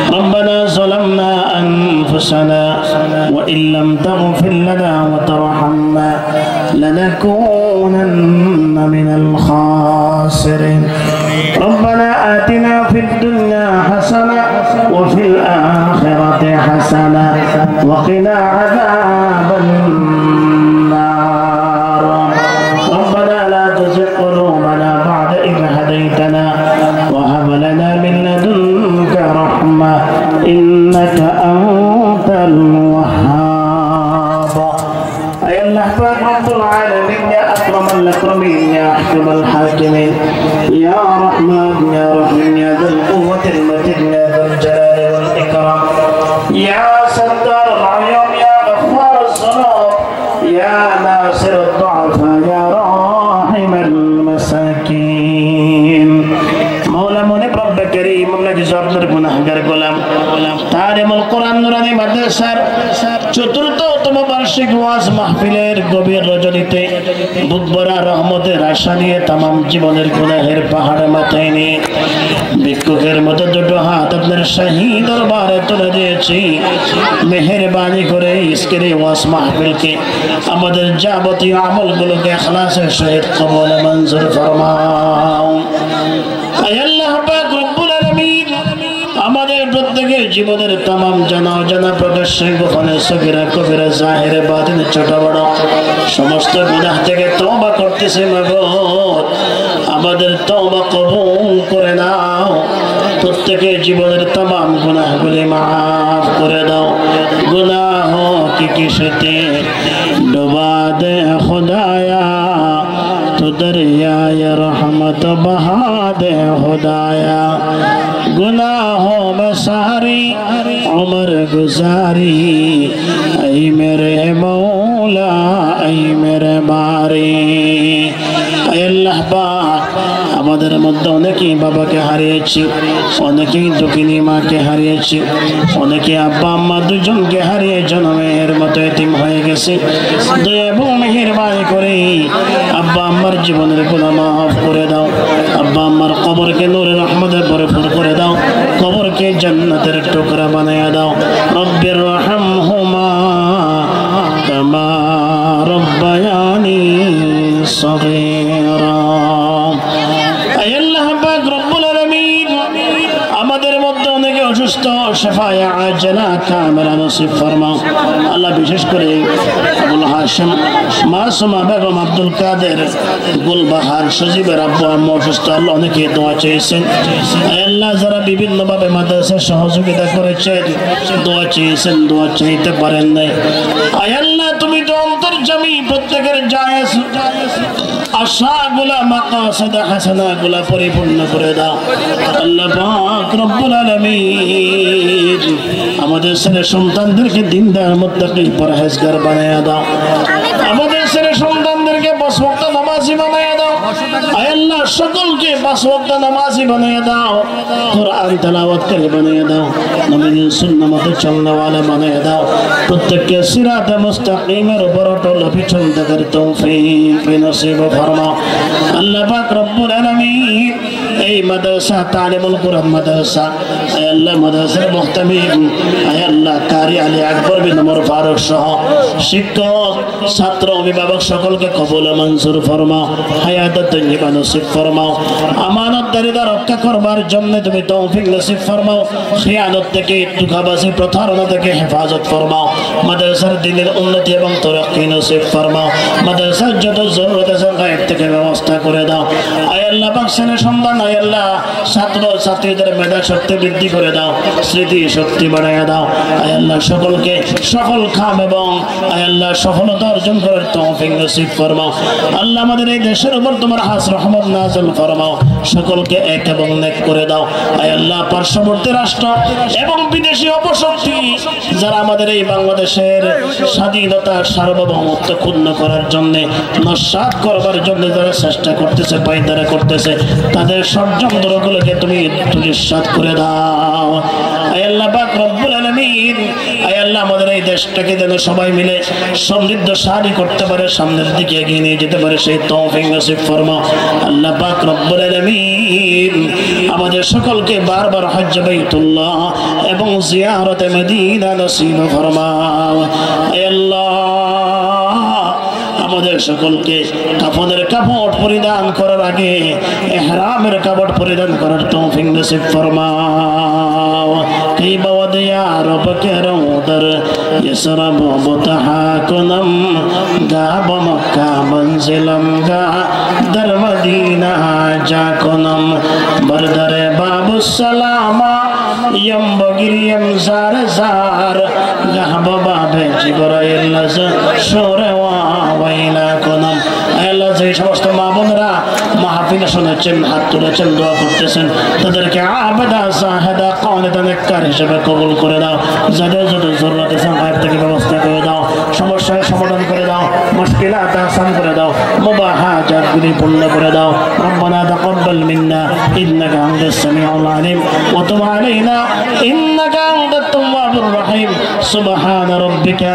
ربنا ظلمنا أنفسنا وإن لم تغفر لنا وترحمنا لنكونن من الخاسرين ربنا آتنا في الدنيا حسنة وفي الآخرة حسنة وقنا عذاب النار ربنا لا تزغ قلوبنا بعد إذ هديتنا وهب لنا من لدنك رحمة إنك أنت الوهاب أي الله رب العالمين يا أكرم الأكرمين يا أحكم الحاكمين يا رحمن يا رحيم يا ذا القوة المتين يا ذا الجلال والإكرام يا ستار العيوب يا غفار الذنوب يا ناصر الضعفاء يا راحم المساكين مولا منيب رب كريم مولا جزاكر গুনাহগার গোলাম তালিমুল কোরআন নুরানি মাদ্রাসার চতুর্থতম বার্ষিক ওয়াজ মাহফিলের গভীর রজনীতে বুধবারা রহমতের আশা নিয়ে তামাম জীবনের গুনাহের পাহাড় মাথায় নিয়ে ভিক্ষুকের মতো দুটো হাত আপনার শাহী দরবারে তুলে দিয়েছি মেহেরবানি করে আজকের এই ওয়াজ মাহফিলকে আমাদের যাবতীয় আমলগুলোকে ইখলাসের সহিত কবুল মঞ্জুর ফরমাও আয় আল্লাহ পাক রব্বুল আলামিন আমাদের প্রত্যেকের জীবনের तमाम জানা অজানা প্রকাশ্যে গোপনে সগীরা কবিরা জাহিরে বাতিনে ছোট বড় সমস্ত গুনাহ থেকে তওবা করতেছি মাগো আমাদের তওবা কবুল করে নাও প্রত্যেকের জীবনের तमाम গুনাহগুলি maaf করে দাও গুনাহ কি কিসতে ডুবা দে খোদায়া तो दरियाए रहमत बहा दे खुदाया गुनाहों में सारी उम्र गुजारी ऐ मेरे मौला ऐ मेरे बारी अल्लाह पाक আমাদের মধ্যে অনেকেই বাবাকে হারিয়েছি অনেকেই দুঃখিনী মাকে হারিয়েছি অনেকে আব্বা আম্মা দুজনকে হারিয়ে জন্মের মতো এতিম হয়ে গেছে দয়া এবং মেহেরবানি করে আব্বা আম্মার জীবনের গুনাহ মাফ করে দাও আব্বা আম্মার কবরকে নূরের রহমতে ভরপুর করে দাও কবরকে জান্নাতের টুকরা বানিয়ে দাও রব্বির রহমহুমা কামা রব্বায়ানি সগীরা আল্লাহ পাক রব্বুল আলামিন আমাদের মধ্যে অনেকে অসুস্থ শিফায়ে আজলা কামিলা নসিব ফরমাও আল্লাহ বিশেষ করে আবুল হাশিম মাসুমা বেগম আব্দুল কাদের গুলবাহার সজীবের আব্বু আম্মু অসুস্থ আল্লাহ অনেকে দোয়া চেয়েছেন আল্লাহ যারা বিভিন্নভাবে মাদ্রাসার সহযোগিতা করেছেন দোয়া চেয়েছেন দোয়া চাইতে পারেন নাই আল্লাহ তুমি তো অন্তর্যামী প্রত্যেকের জায়েজ আশাগুলা মাকাসিদ হাসানাগুলা পরিপূর্ণ করে দাও আল্লাহ পাক রব্বুল আলামিন আমাদের ছেলে সন্তানদেরকে দিনদার মুত্তাকি পরহেজগার বানায়া দাও আমাদের ছেলে সন্তানদেরকে 5 ওয়াক্ত নামাজি বানায়া দাও আয় আল্লাহ সকলকে 5 ওয়াক্ত নামাজি বানায়া দাও কুরআন তেলাওয়াতকারী বানায়া দাও নবীর সুন্নাহ মতে চলনেওয়ালা বানায়া দাও প্রত্যেককে সিরাতে মুস্তাকিমের উপর অটল পিছন থাকার তৌফিক নসিব ফরমাও আল্লাহ পাক রব্বুল আলামিন এই মাদ্রাসা তালিমুল কোরআন মাদ্রাসা আয় আল্লাহ মাদ্রাসার মুহতামিম আয় আল্লাহ কারি আলী আকবর বিন ওমর ফারুক সহ শিক্ষক ছাত্র অভিভাবক সকলকে কবুল মঞ্জুর ফরমাও হায়াত তৈয়বা নসিব ফরমাও আমানতদারিতা রক্ষা করবার জন্য তুমি তৌফিক নসিব ফরমাও খিয়ানত থেকে ধোঁকাবাজি প্রতারণা থেকে হেফাজত ফরমাও মাদ্রাসার দিনের উন্নতি এবং তরক্কি নসিব ফরমাও মাদ্রাসার যত জরুরত আছে গায়েব থেকে ব্যবস্থা করে দাও আয় আল্লাহ পাক ছেলে সন্তান আয় আল্লাহ ছাত্র ছাত্রীদের মেধা শক্তি বৃদ্ধি করে দাও স্মৃতি শক্তি বাড়াইয়া দাও আয় আল্লাহ সকলকে সকল খাম এবং আয় আল্লাহ সফলতা অর্জন করার তৌফিক নসিব ফরমাও আল্লাহ আমাদের এই দেশের উপর তোমার হাস রহমত নাযিল ফরমাও সকলকে এক এবং নেক করে দাও আয় আল্লাহ পার্শ্ববর্তী রাষ্ট্র এবং বিদেশি অপশক্তি যারা আমাদের এই বাংলাদেশের স্বাধীনতা সার্বভৌমত্ব ক্ষুণ্ণ করার জন্য নস্যাৎ করবার জন্য যারা চেষ্টা করতেছে পায়তারা করতেছে তাদের ষড়যন্ত্রগুলোকে তুমি ধূলিসাৎ করে দাও আয় আল্লাহ পাক রব্বুল আলামিন আয় আল্লাহ আমাদের এই দেশটাকে যেন সবাই মিলে সমৃদ্ধশালী করতে পারে সামনের দিকে এগিয়ে নিয়ে যেতে পারে সেই তৌফিক নসিব ফরমাও আল্লাহ পাক রব্বুল আলামিন আমাদের সকলকে বারবার হজ্জ বাইতুল্লাহ এবং জিয়ারতে মদিনা নসিব ফরমাও। হে আল্লাহ, আমাদের সকলকে কাফনের কাপড় পরিধান করার আগে ইহরামের কাপড় পরিধান করার তৌফিক নসিব ফরমাও। كيف وديا ربك رودر يسرب بتحاكنم غاب مكة منزلم غا در مدينة جاكنم بردر باب السلامة ينبغي يمزار زار غاب باب جبرائيل شور ويلاكنم আল্লাহ যে সমস্ত মা বোনেরা মাহফিলে শুনেছেন, হাত তুলেছেন, দোয়া করতেছেন, তাদেরকে আবেদা সাহেদা কানেতা নেককার হিসেবে কবুল করে দাও। যাদের যত জরুরত আছে গায়েব থেকে ব্যবস্থা করে দাও, সমস্যার সমাধান করে দাও, মুশকিলাত আসান করে দাও, মুবাহাজাতগুলি পূর্ণ করে দাও। রব্বানা তাকাব্বাল মিন্না ইন্নাকা আনতাস সামিউল আলিম ওয়া তুব আলাইনা ইন্নাকা আনতাত তাওয়াবুর রহিম। সুবহানা রাব্বিকা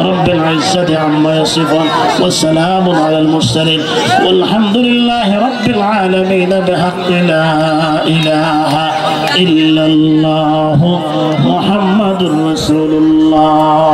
রাব্বিল ইজ্জাতি আম্মা ইয়াসিফুন ওয়া সালামুন আলাল মুরসালিন ওয়ালহামদুলিল্লাহি রাব্বিল আলামিন বিহাক্কি লা ইলাহা ইল্লাল্লাহু মুহাম্মাদুর রাসূলুল্লাহ।